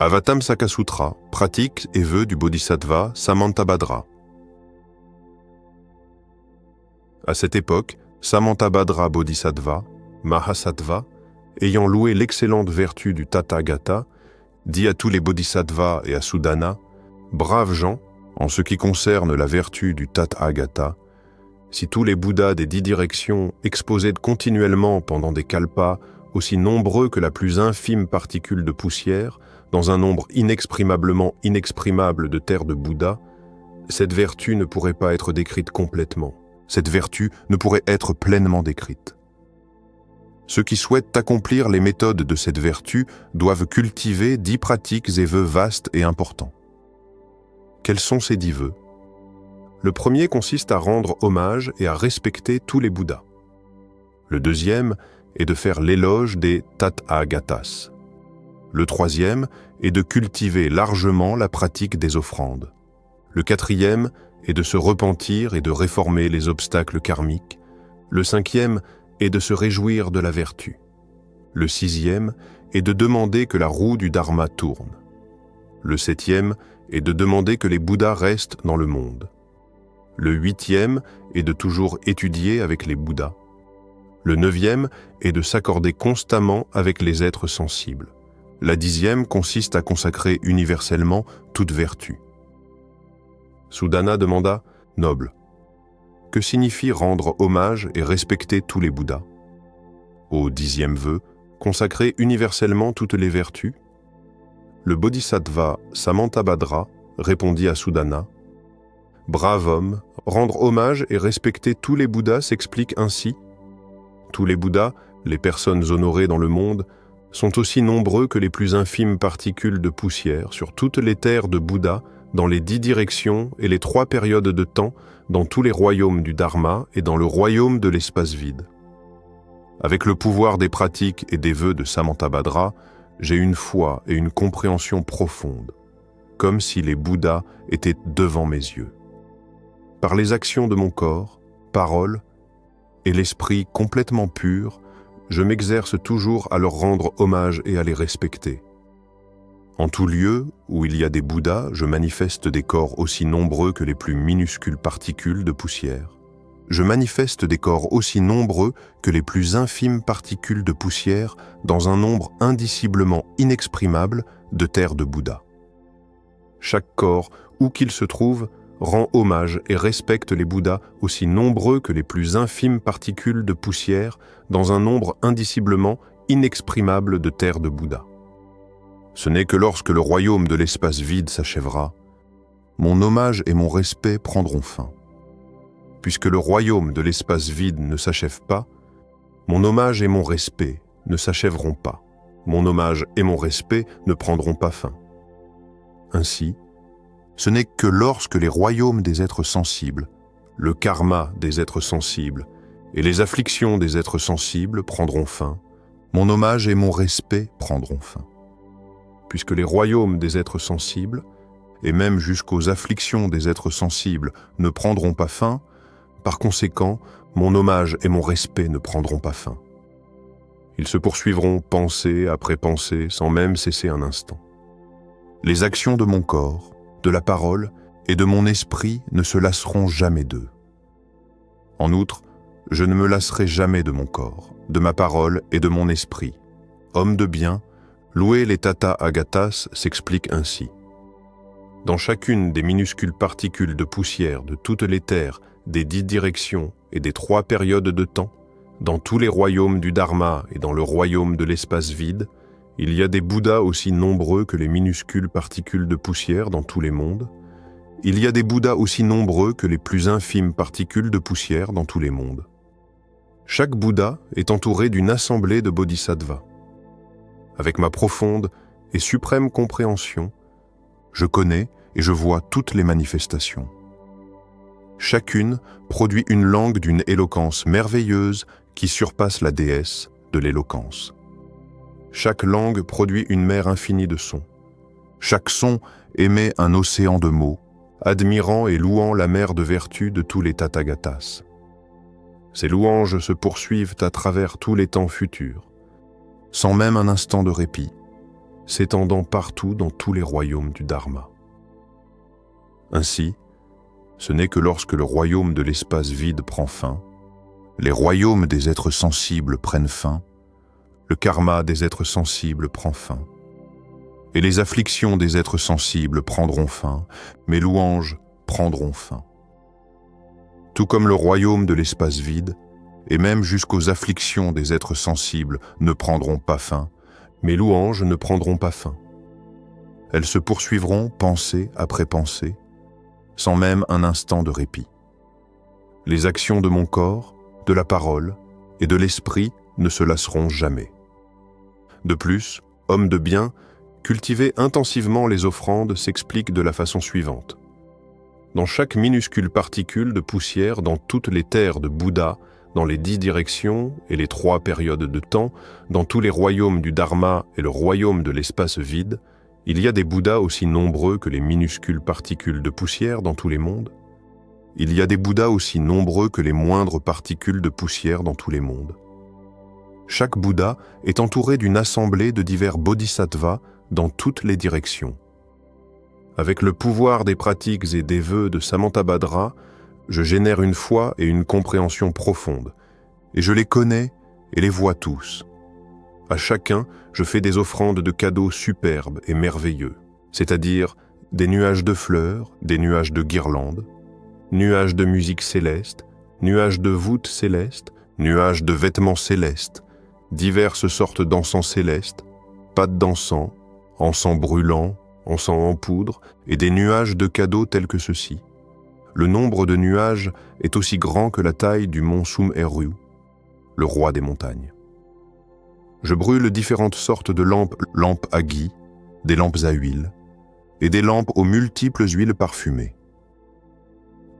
Avatamsaka Sutra, pratique et vœux du Bodhisattva Samantabhadra. À cette époque, Samantabhadra Bodhisattva, Mahasattva, ayant loué l'excellente vertu du Tathagata, dit à tous les Bodhisattvas et à Sudana, « Braves gens, en ce qui concerne la vertu du Tathagata, si tous les Bouddhas des 10 directions exposaient continuellement pendant des kalpas aussi nombreux que la plus infime particule de poussière, dans un nombre inexprimablement inexprimable de terres de Bouddha, cette vertu ne pourrait pas être décrite complètement. Cette vertu ne pourrait être pleinement décrite. Ceux qui souhaitent accomplir les méthodes de cette vertu doivent cultiver 10 pratiques et vœux vastes et importants. Quels sont ces 10 vœux? Le premier consiste à rendre hommage et à respecter tous les Bouddhas. Le deuxième est de faire l'éloge des Tathagatas. Le troisième est de cultiver largement la pratique des offrandes. Le quatrième est de se repentir et de réformer les obstacles karmiques. Le cinquième est de se réjouir de la vertu. Le sixième est de demander que la roue du Dharma tourne. Le septième est de demander que les Bouddhas restent dans le monde. Le huitième est de toujours étudier avec les Bouddhas. Le neuvième est de s'accorder constamment avec les êtres sensibles. La 10e consiste à consacrer universellement toute vertu. Sudana demanda, « Noble, que signifie rendre hommage et respecter tous les Bouddhas ?» Au 10e vœu, consacrer universellement toutes les vertus. Le Bodhisattva Samantabhadra répondit à Sudana, « Brave homme, rendre hommage et respecter tous les Bouddhas s'explique ainsi. Tous les Bouddhas, les personnes honorées dans le monde, sont aussi nombreux que les plus infimes particules de poussière sur toutes les terres de Bouddha, dans les 10 directions et les 3 périodes de temps, dans tous les royaumes du Dharma et dans le royaume de l'espace vide. Avec le pouvoir des pratiques et des vœux de Samantabhadra, j'ai une foi et une compréhension profonde, comme si les Bouddhas étaient devant mes yeux. Par les actions de mon corps, paroles et l'esprit complètement pur, je m'exerce toujours à leur rendre hommage et à les respecter. En tout lieu où il y a des Bouddhas, je manifeste des corps aussi nombreux que les plus minuscules particules de poussière. Je manifeste des corps aussi nombreux que les plus infimes particules de poussière dans un nombre indiciblement inexprimable de terres de Bouddha. Chaque corps, où qu'il se trouve, rend hommage et respecte les Bouddhas aussi nombreux que les plus infimes particules de poussière dans un nombre indiciblement inexprimable de terres de Bouddha. Ce n'est que lorsque le royaume de l'espace vide s'achèvera, mon hommage et mon respect prendront fin. Puisque le royaume de l'espace vide ne s'achève pas, mon hommage et mon respect ne s'achèveront pas. Mon hommage et mon respect ne prendront pas fin. Ainsi, ce n'est que lorsque les royaumes des êtres sensibles, le karma des êtres sensibles et les afflictions des êtres sensibles prendront fin, mon hommage et mon respect prendront fin. Puisque les royaumes des êtres sensibles, et même jusqu'aux afflictions des êtres sensibles, ne prendront pas fin, par conséquent, mon hommage et mon respect ne prendront pas fin. Ils se poursuivront pensée après pensée sans même cesser un instant. Les actions de mon corps, de la parole et de mon esprit ne se lasseront jamais d'eux. En outre, je ne me lasserai jamais de mon corps, de ma parole et de mon esprit. Homme de bien, louer les Tathagatas s'explique ainsi. Dans chacune des minuscules particules de poussière de toutes les terres, des 10 directions et des 3 périodes de temps, dans tous les royaumes du Dharma et dans le royaume de l'espace vide, il y a des Bouddhas aussi nombreux que les minuscules particules de poussière dans tous les mondes. Il y a des Bouddhas aussi nombreux que les plus infimes particules de poussière dans tous les mondes. Chaque Bouddha est entouré d'une assemblée de bodhisattvas. Avec ma profonde et suprême compréhension, je connais et je vois toutes les manifestations. Chacune produit une langue d'une éloquence merveilleuse qui surpasse la déesse de l'éloquence. Chaque langue produit une mer infinie de sons. Chaque son émet un océan de mots, admirant et louant la mer de vertu de tous les Tathagatas. Ces louanges se poursuivent à travers tous les temps futurs, sans même un instant de répit. s'étendant partout dans tous les royaumes du Dharma. Ainsi, ce n'est que lorsque le royaume de l'espace vide prend fin, les royaumes des êtres sensibles prennent fin, le karma des êtres sensibles prend fin, et les afflictions des êtres sensibles prendront fin, mes louanges prendront fin. Tout comme le royaume de l'espace vide, et même jusqu'aux afflictions des êtres sensibles ne prendront pas fin, mes louanges ne prendront pas fin. Elles se poursuivront pensée après pensée, sans même un instant de répit. Les actions de mon corps, de la parole et de l'esprit ne se lasseront jamais. De plus, homme de bien, cultiver intensivement les offrandes s'explique de la façon suivante. Dans chaque minuscule particule de poussière dans toutes les terres de Bouddha, dans les 10 directions et les 3 périodes de temps, dans tous les royaumes du Dharma et le royaume de l'espace vide, il y a des Bouddhas aussi nombreux que les minuscules particules de poussière dans tous les mondes. Il y a des Bouddhas aussi nombreux que les moindres particules de poussière dans tous les mondes. Chaque Bouddha est entouré d'une assemblée de divers bodhisattvas dans toutes les directions. Avec le pouvoir des pratiques et des vœux de Samantabhadra, je génère une foi et une compréhension profonde, et je les connais et les vois tous. À chacun, je fais des offrandes de cadeaux superbes et merveilleux, c'est-à-dire des nuages de fleurs, des nuages de guirlandes, nuages de musique céleste, nuages de voûtes célestes, nuages de vêtements célestes, diverses sortes d'encens célestes, pâtes d'encens, encens brûlant, encens en poudre, et des nuages de cadeaux tels que ceux-ci. Le nombre de nuages est aussi grand que la taille du mont Sumeru, le roi des montagnes. Je brûle différentes sortes de lampes à ghee, des lampes à huile, et des lampes aux multiples huiles parfumées.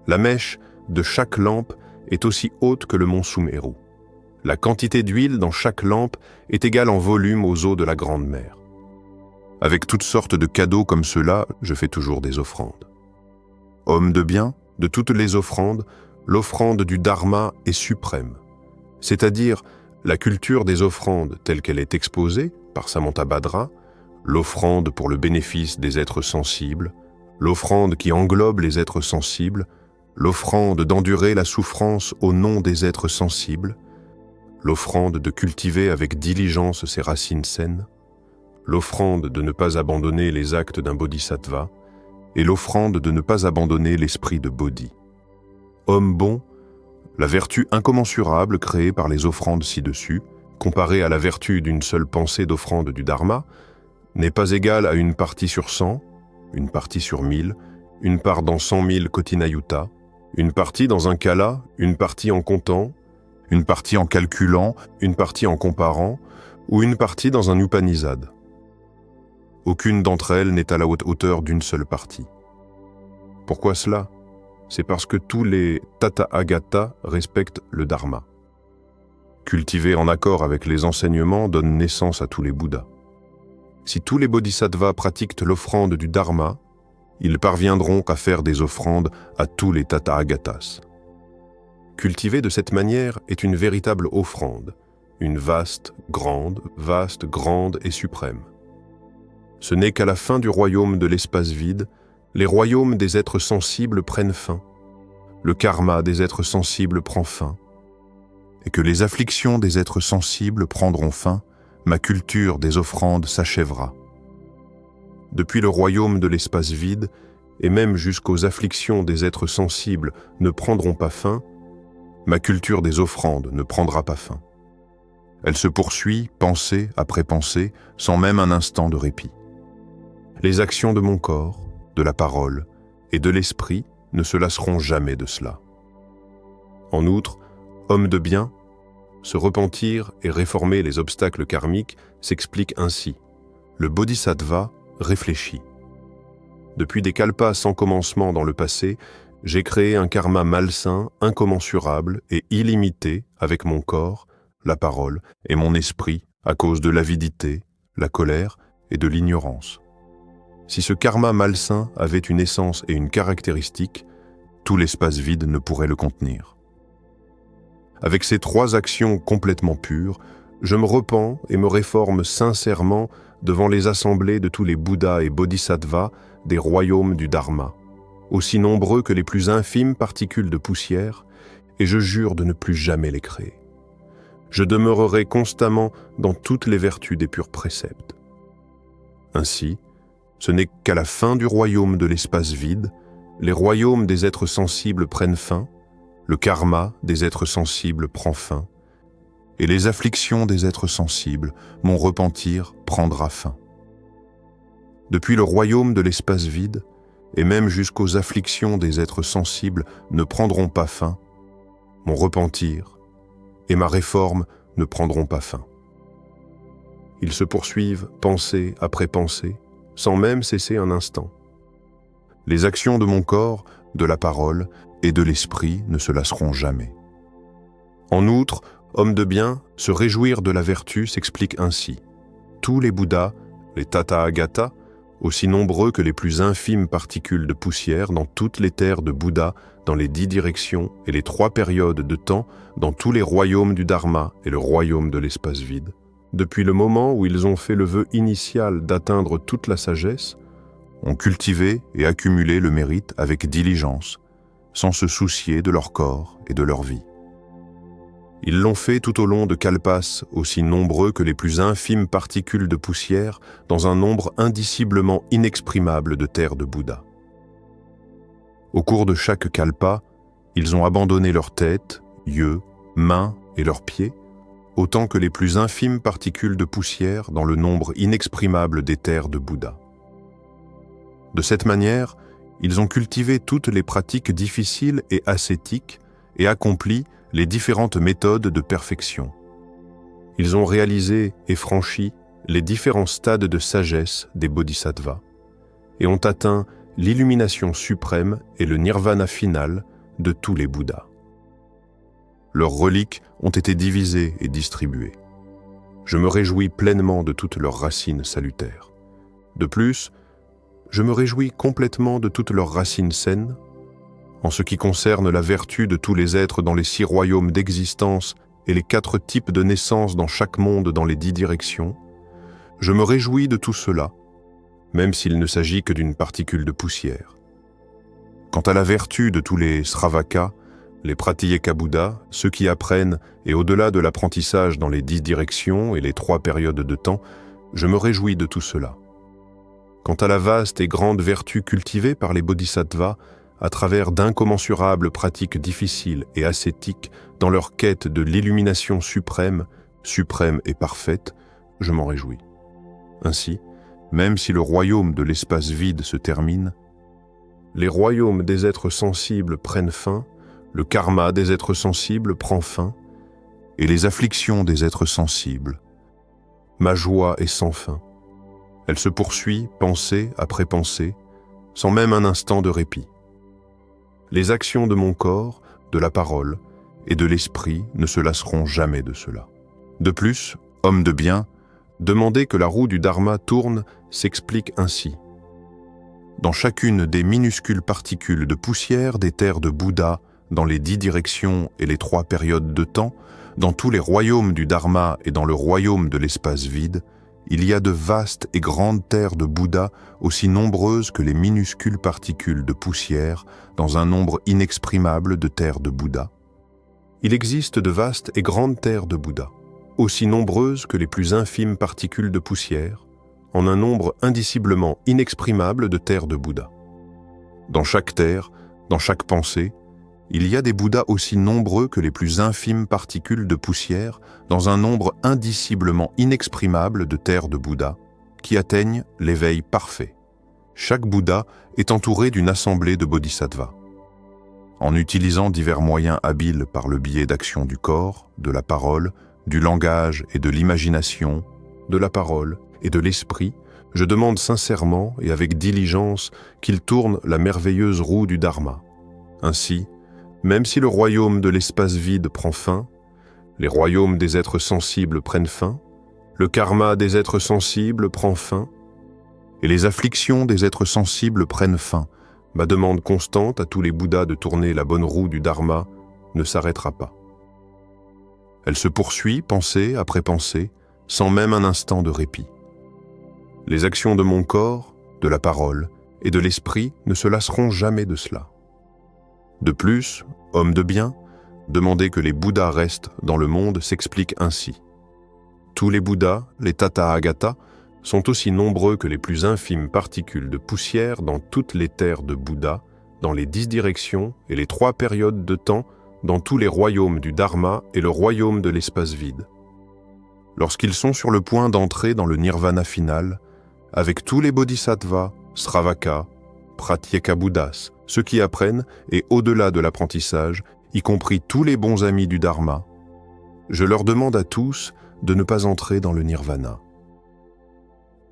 La mèche de chaque lampe est aussi haute que le mont Sumeru. La quantité d'huile dans chaque lampe est égale en volume aux eaux de la Grande Mer. Avec toutes sortes de cadeaux comme ceux-là, je fais toujours des offrandes. Homme de bien, de toutes les offrandes, l'offrande du Dharma est suprême, c'est-à-dire la culture des offrandes telle qu'elle est exposée par Samantabhadra, l'offrande pour le bénéfice des êtres sensibles, l'offrande qui englobe les êtres sensibles, l'offrande d'endurer la souffrance au nom des êtres sensibles, l'offrande de cultiver avec diligence ses racines saines, l'offrande de ne pas abandonner les actes d'un bodhisattva, et l'offrande de ne pas abandonner l'esprit de Bodhi. Homme bon, la vertu incommensurable créée par les offrandes ci-dessus, comparée à la vertu d'une seule pensée d'offrande du Dharma, n'est pas égale à une partie sur 100, une partie sur 1000, une part dans 100 000 Kotinayutta, une partie dans un kala, une partie en comptant, une partie en calculant, une partie en comparant, ou une partie dans un Upanishad. Aucune d'entre elles n'est à la hauteur d'une seule partie. Pourquoi cela? C'est parce que tous les Tathagata respectent le Dharma. Cultiver en accord avec les enseignements donne naissance à tous les Bouddhas. Si tous les bodhisattvas pratiquent l'offrande du Dharma, ils parviendront à faire des offrandes à tous les Tathagatas. Cultiver de cette manière est une véritable offrande, une vaste, grande et suprême. Ce n'est qu'à la fin du royaume de l'espace vide, les royaumes des êtres sensibles prennent fin, le karma des êtres sensibles prend fin, et que les afflictions des êtres sensibles prendront fin, ma culture des offrandes s'achèvera. Depuis le royaume de l'espace vide, et même jusqu'aux afflictions des êtres sensibles ne prendront pas fin, ma culture des offrandes ne prendra pas fin. Elle se poursuit, pensée après pensée, sans même un instant de répit. Les actions de mon corps, de la parole et de l'esprit ne se lasseront jamais de cela. En outre, homme de bien, se repentir et réformer les obstacles karmiques s'explique ainsi. Le bodhisattva réfléchit. Depuis des kalpas sans commencement dans le passé, j'ai créé un karma malsain, incommensurable et illimité avec mon corps, la parole et mon esprit à cause de l'avidité, la colère et de l'ignorance. Si ce karma malsain avait une essence et une caractéristique, tout l'espace vide ne pourrait le contenir. Avec ces 3 actions complètement pures, je me repens et me réforme sincèrement devant les assemblées de tous les Bouddhas et Bodhisattvas des royaumes du Dharma, aussi nombreux que les plus infimes particules de poussière, et je jure de ne plus jamais les créer. Je demeurerai constamment dans toutes les vertus des purs préceptes. Ainsi, ce n'est qu'à la fin du royaume de l'espace vide, les royaumes des êtres sensibles prennent fin, le karma des êtres sensibles prend fin, et les afflictions des êtres sensibles, mon repentir prendra fin. Depuis le royaume de l'espace vide, et même jusqu'aux afflictions des êtres sensibles ne prendront pas fin, mon repentir et ma réforme ne prendront pas fin. Ils se poursuivent pensée après pensée, sans même cesser un instant. Les actions de mon corps, de la parole et de l'esprit ne se lasseront jamais. En outre, homme de bien, se réjouir de la vertu s'explique ainsi. Tous les Bouddhas, les Tathagata, aussi nombreux que les plus infimes particules de poussière dans toutes les terres de Bouddha, dans les 10 directions et les 3 périodes de temps, dans tous les royaumes du Dharma et le royaume de l'espace vide, depuis le moment où ils ont fait le vœu initial d'atteindre toute la sagesse, ont cultivé et accumulé le mérite avec diligence, sans se soucier de leur corps et de leur vie. Ils l'ont fait tout au long de kalpas, aussi nombreux que les plus infimes particules de poussière, dans un nombre indiciblement inexprimable de terres de Bouddha. Au cours de chaque kalpa, ils ont abandonné leur tête, yeux, mains et leurs pieds, autant que les plus infimes particules de poussière dans le nombre inexprimable des terres de Bouddha. De cette manière, ils ont cultivé toutes les pratiques difficiles et ascétiques et accompli les différentes méthodes de perfection. Ils ont réalisé et franchi les différents stades de sagesse des bodhisattvas et ont atteint l'illumination suprême et le nirvana final de tous les Bouddhas. Leurs reliques ont été divisées et distribuées. Je me réjouis pleinement de toutes leurs racines salutaires. De plus, je me réjouis complètement de toutes leurs racines saines. En ce qui concerne la vertu de tous les êtres dans les 6 royaumes d'existence et les 4 types de naissance dans chaque monde dans les 10 directions, je me réjouis de tout cela, même s'il ne s'agit que d'une particule de poussière. Quant à la vertu de tous les Sravaka, les Pratyeka Bouddhas, ceux qui apprennent et au-delà de l'apprentissage dans les 10 directions et les 3 périodes de temps, je me réjouis de tout cela. Quant à la vaste et grande vertu cultivée par les bodhisattvas, à travers d'incommensurables pratiques difficiles et ascétiques dans leur quête de l'illumination suprême, suprême et parfaite, je m'en réjouis. Ainsi, même si le royaume de l'espace vide se termine, les royaumes des êtres sensibles prennent fin, le karma des êtres sensibles prend fin, et les afflictions des êtres sensibles. Ma joie est sans fin. Elle se poursuit, pensée après pensée, sans même un instant de répit. Les actions de mon corps, de la parole et de l'esprit ne se lasseront jamais de cela. De plus, homme de bien, demander que la roue du Dharma tourne s'explique ainsi. Dans chacune des minuscules particules de poussière des terres de Bouddha, dans les 10 directions et les 3 périodes de temps, dans tous les royaumes du Dharma et dans le royaume de l'espace vide, il y a de vastes et grandes terres de Bouddha aussi nombreuses que les minuscules particules de poussière dans un nombre inexprimable de terres de Bouddha. Il existe de vastes et grandes terres de Bouddha, aussi nombreuses que les plus infimes particules de poussière, en un nombre indiciblement inexprimable de terres de Bouddha. Dans chaque terre, dans chaque pensée, il y a des Bouddhas aussi nombreux que les plus infimes particules de poussière dans un nombre indiciblement inexprimable de terres de Bouddha qui atteignent l'éveil parfait. Chaque Bouddha est entouré d'une assemblée de bodhisattvas. En utilisant divers moyens habiles par le biais d'actions du corps, de la parole, du langage et de l'imagination, de la parole et de l'esprit, je demande sincèrement et avec diligence qu'il tourne la merveilleuse roue du Dharma. Ainsi, même si le royaume de l'espace vide prend fin, les royaumes des êtres sensibles prennent fin, le karma des êtres sensibles prend fin, et les afflictions des êtres sensibles prennent fin, ma demande constante à tous les Bouddhas de tourner la bonne roue du Dharma ne s'arrêtera pas. Elle se poursuit, pensée après pensée, sans même un instant de répit. Les actions de mon corps, de la parole et de l'esprit ne se lasseront jamais de cela. De plus, homme de bien, demander que les Bouddhas restent dans le monde s'explique ainsi. Tous les Bouddhas, les Tathagata, sont aussi nombreux que les plus infimes particules de poussière dans toutes les terres de Bouddha, dans les 10 directions et les 3 périodes de temps, dans tous les royaumes du Dharma et le royaume de l'espace vide. Lorsqu'ils sont sur le point d'entrer dans le nirvana final, avec tous les bodhisattvas, sravaka, pratyeka-buddhas, ceux qui apprennent et au-delà de l'apprentissage, y compris tous les bons amis du Dharma, je leur demande à tous de ne pas entrer dans le nirvana.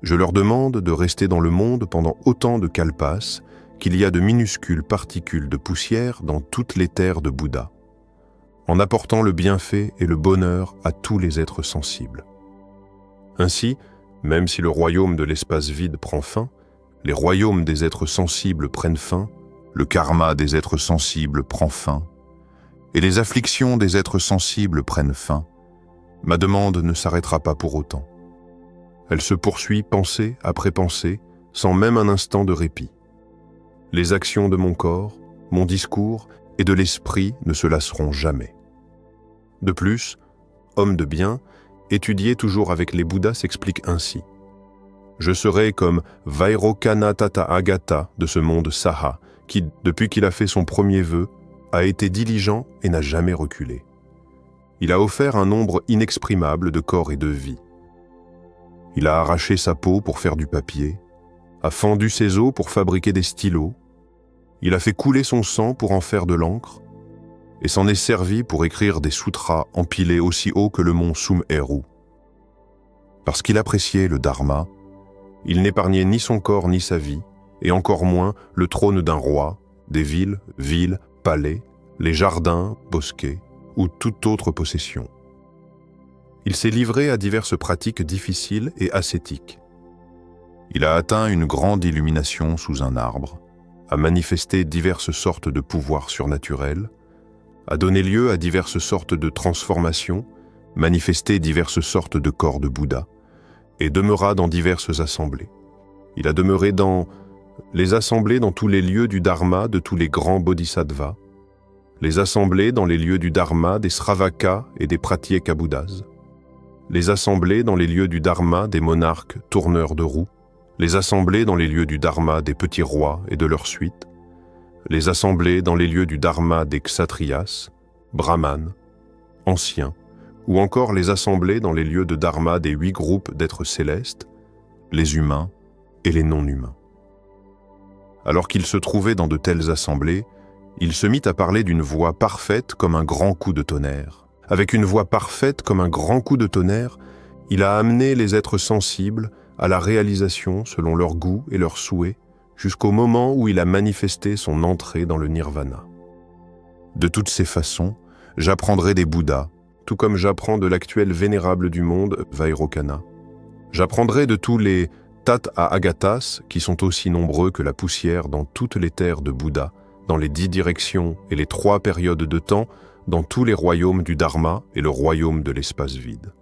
Je leur demande de rester dans le monde pendant autant de kalpas qu'il y a de minuscules particules de poussière dans toutes les terres de Bouddha, en apportant le bienfait et le bonheur à tous les êtres sensibles. Ainsi, même si le royaume de l'espace vide prend fin, les royaumes des êtres sensibles prennent fin, le karma des êtres sensibles prend fin, et les afflictions des êtres sensibles prennent fin, ma demande ne s'arrêtera pas pour autant. Elle se poursuit pensée après pensée, sans même un instant de répit. Les actions de mon corps, mon discours et de l'esprit ne se lasseront jamais. De plus, homme de bien, étudier toujours avec les Bouddhas s'explique ainsi. Je serai comme Vairocana Tathagata de ce monde Saha, qui, depuis qu'il a fait son premier vœu, a été diligent et n'a jamais reculé. Il a offert un nombre inexprimable de corps et de vies. Il a arraché sa peau pour faire du papier, a fendu ses os pour fabriquer des stylos, il a fait couler son sang pour en faire de l'encre, et s'en est servi pour écrire des sutras empilés aussi haut que le mont Sum'eru. Parce qu'il appréciait le Dharma, il n'épargnait ni son corps ni sa vie, et encore moins le trône d'un roi, des villes, palais, les jardins, bosquets, ou toute autre possession. Il s'est livré à diverses pratiques difficiles et ascétiques. Il a atteint une grande illumination sous un arbre, a manifesté diverses sortes de pouvoirs surnaturels, a donné lieu à diverses sortes de transformations, manifesté diverses sortes de corps de Bouddha, et demeura dans diverses assemblées. Il a demeuré dans les assemblées dans tous les lieux du Dharma de tous les grands bodhisattvas, les assemblées dans les lieux du Dharma des Sravaka et des Pratyeka-Buddhas, les assemblées dans les lieux du Dharma des monarques tourneurs de roues, les assemblées dans les lieux du Dharma des petits rois et de leurs suites, les assemblées dans les lieux du Dharma des Kshatriyas, Brahmanes, anciens, ou encore les assemblées dans les lieux de Dharma des 8 groupes d'êtres célestes, les humains et les non-humains. Alors qu'il se trouvait dans de telles assemblées, il se mit à parler d'une voix parfaite comme un grand coup de tonnerre. Avec une voix parfaite comme un grand coup de tonnerre, il a amené les êtres sensibles à la réalisation selon leur goût et leurs souhaits, jusqu'au moment où il a manifesté son entrée dans le nirvana. De toutes ces façons, j'apprendrai des Bouddhas, tout comme j'apprends de l'actuel vénérable du monde, Vairocana. J'apprendrai de tous les Tathagatas, qui sont aussi nombreux que la poussière dans toutes les terres de Bouddha, dans les 10 directions et les 3 périodes de temps, dans tous les royaumes du Dharma et le royaume de l'espace vide.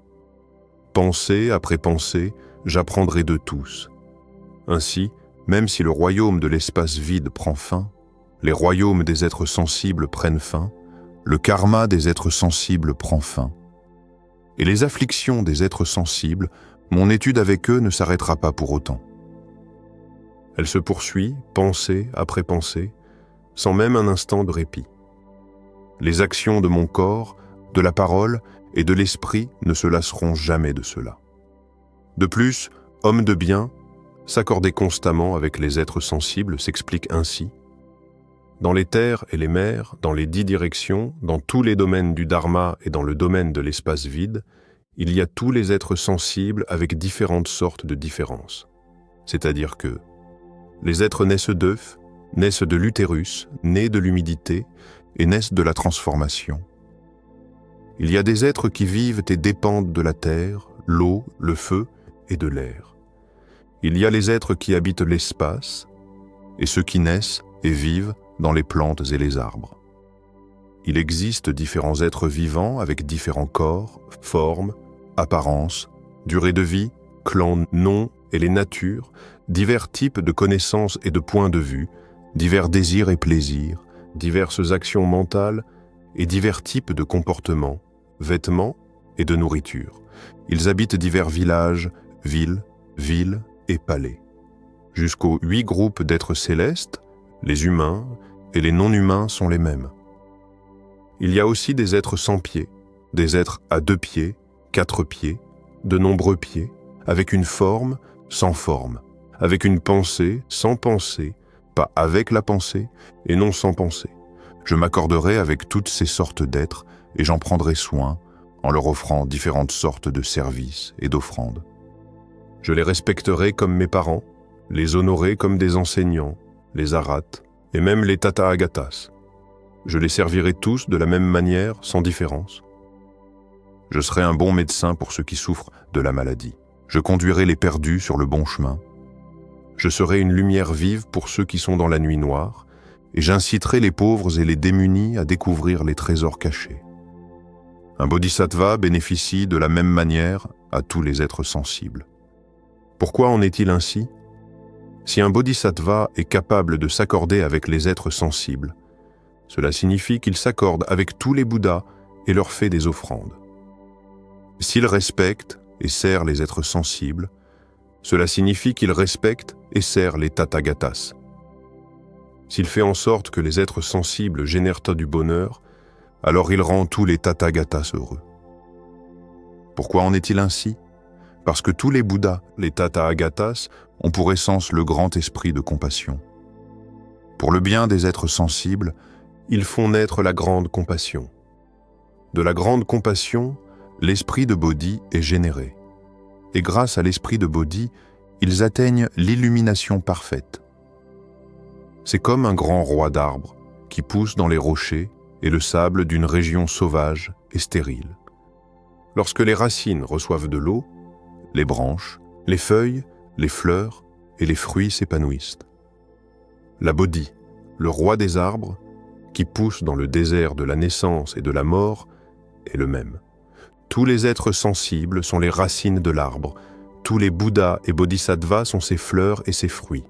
Pensée après pensée, j'apprendrai de tous. Ainsi, même si le royaume de l'espace vide prend fin, les royaumes des êtres sensibles prennent fin, le karma des êtres sensibles prend fin. Et les afflictions des êtres sensibles, mon étude avec eux ne s'arrêtera pas pour autant. Elle se poursuit, pensée après pensée, sans même un instant de répit. Les actions de mon corps, de la parole et de l'esprit ne se lasseront jamais de cela. De plus, homme de bien, s'accorder constamment avec les êtres sensibles s'explique ainsi. Dans les terres et les mers, dans les 10 directions, dans tous les domaines du Dharma et dans le domaine de l'espace vide, il y a tous les êtres sensibles avec différentes sortes de différences. C'est-à-dire que les êtres naissent d'œufs, naissent de l'utérus, nés de l'humidité et naissent de la transformation. Il y a des êtres qui vivent et dépendent de la terre, l'eau, le feu et de l'air. Il y a les êtres qui habitent l'espace et ceux qui naissent et vivent dans les plantes et les arbres. Il existe différents êtres vivants avec différents corps, formes, apparences, durée de vie, clans, noms et les natures, divers types de connaissances et de points de vue, divers désirs et plaisirs, diverses actions mentales et divers types de comportements, vêtements et de nourriture. Ils habitent divers villages, villes et palais. Jusqu'aux 8 groupes d'êtres célestes, les humains et les non-humains sont les mêmes. Il y a aussi des êtres sans pieds, des êtres à 2 pieds, 4 pieds, de nombreux pieds, avec une forme, sans forme, avec une pensée, sans pensée, pas avec la pensée et non sans pensée. Je m'accorderai avec toutes ces sortes d'êtres et j'en prendrai soin en leur offrant différentes sortes de services et d'offrandes. Je les respecterai comme mes parents, les honorerai comme des enseignants, les arates et même les tathagatas. Je les servirai tous de la même manière, sans différence. Je serai un bon médecin pour ceux qui souffrent de la maladie. Je conduirai les perdus sur le bon chemin. Je serai une lumière vive pour ceux qui sont dans la nuit noire, et j'inciterai les pauvres et les démunis à découvrir les trésors cachés. Un bodhisattva bénéficie de la même manière à tous les êtres sensibles. Pourquoi en est-il ainsi? Si un bodhisattva est capable de s'accorder avec les êtres sensibles, cela signifie qu'il s'accorde avec tous les Bouddhas et leur fait des offrandes. S'il respecte et sert les êtres sensibles, cela signifie qu'il respecte et sert les tathagatas. S'il fait en sorte que les êtres sensibles génèrent du bonheur, alors il rend tous les tathagatas heureux. Pourquoi en est-il ainsi? Parce que tous les Bouddhas, les tathagatas, ont pour essence le grand esprit de compassion. Pour le bien des êtres sensibles, ils font naître la grande compassion. De la grande compassion, l'esprit de Bodhi est généré. Et grâce à l'esprit de Bodhi, ils atteignent l'illumination parfaite. C'est comme un grand roi d'arbres qui pousse dans les rochers et le sable d'une région sauvage et stérile. Lorsque les racines reçoivent de l'eau, les branches, les feuilles, les fleurs et les fruits s'épanouissent. La Bodhi, le roi des arbres, qui pousse dans le désert de la naissance et de la mort, est le même. Tous les êtres sensibles sont les racines de l'arbre. Tous les Bouddhas et Bodhisattvas sont ses fleurs et ses fruits.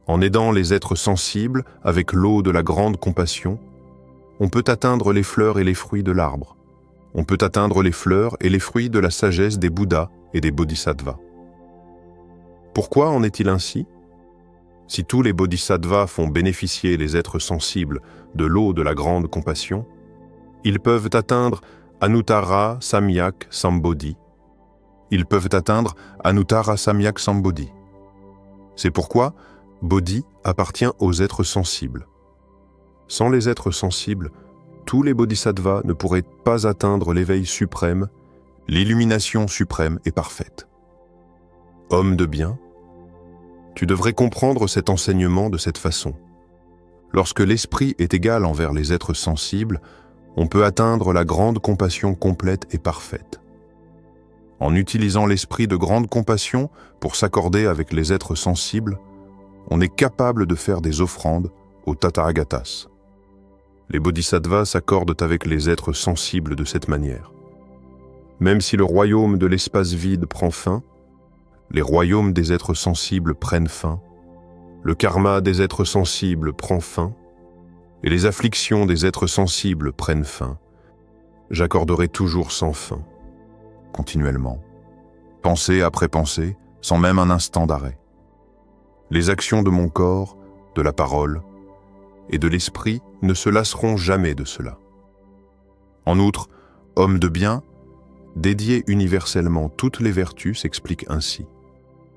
En aidant les êtres sensibles avec l'eau de la grande compassion, on peut atteindre les fleurs et les fruits de l'arbre. On peut atteindre les fleurs et les fruits de la sagesse des Bouddhas et des Bodhisattvas. Pourquoi en est-il ainsi? Si tous les Bodhisattvas font bénéficier les êtres sensibles de l'eau de la grande compassion, ils peuvent atteindre Anuttara Samyak Sambodhi. Ils peuvent atteindre Anuttara Samyak Sambodhi. C'est pourquoi Bodhi appartient aux êtres sensibles. Sans les êtres sensibles, tous les Bodhisattvas ne pourraient pas atteindre l'éveil suprême, l'illumination suprême et parfaite. Homme de bien, tu devrais comprendre cet enseignement de cette façon. Lorsque l'esprit est égal envers les êtres sensibles, on peut atteindre la grande compassion complète et parfaite. En utilisant l'esprit de grande compassion pour s'accorder avec les êtres sensibles, on est capable de faire des offrandes aux tathagatas. Les bodhisattvas s'accordent avec les êtres sensibles de cette manière. Même si le royaume de l'espace vide prend fin, les royaumes des êtres sensibles prennent fin, le karma des êtres sensibles prend fin, et les afflictions des êtres sensibles prennent fin. J'accorderai toujours sans fin, continuellement, pensée après pensée, sans même un instant d'arrêt. Les actions de mon corps, de la parole et de l'esprit ne se lasseront jamais de cela. En outre, homme de bien, dédier universellement toutes les vertus s'explique ainsi.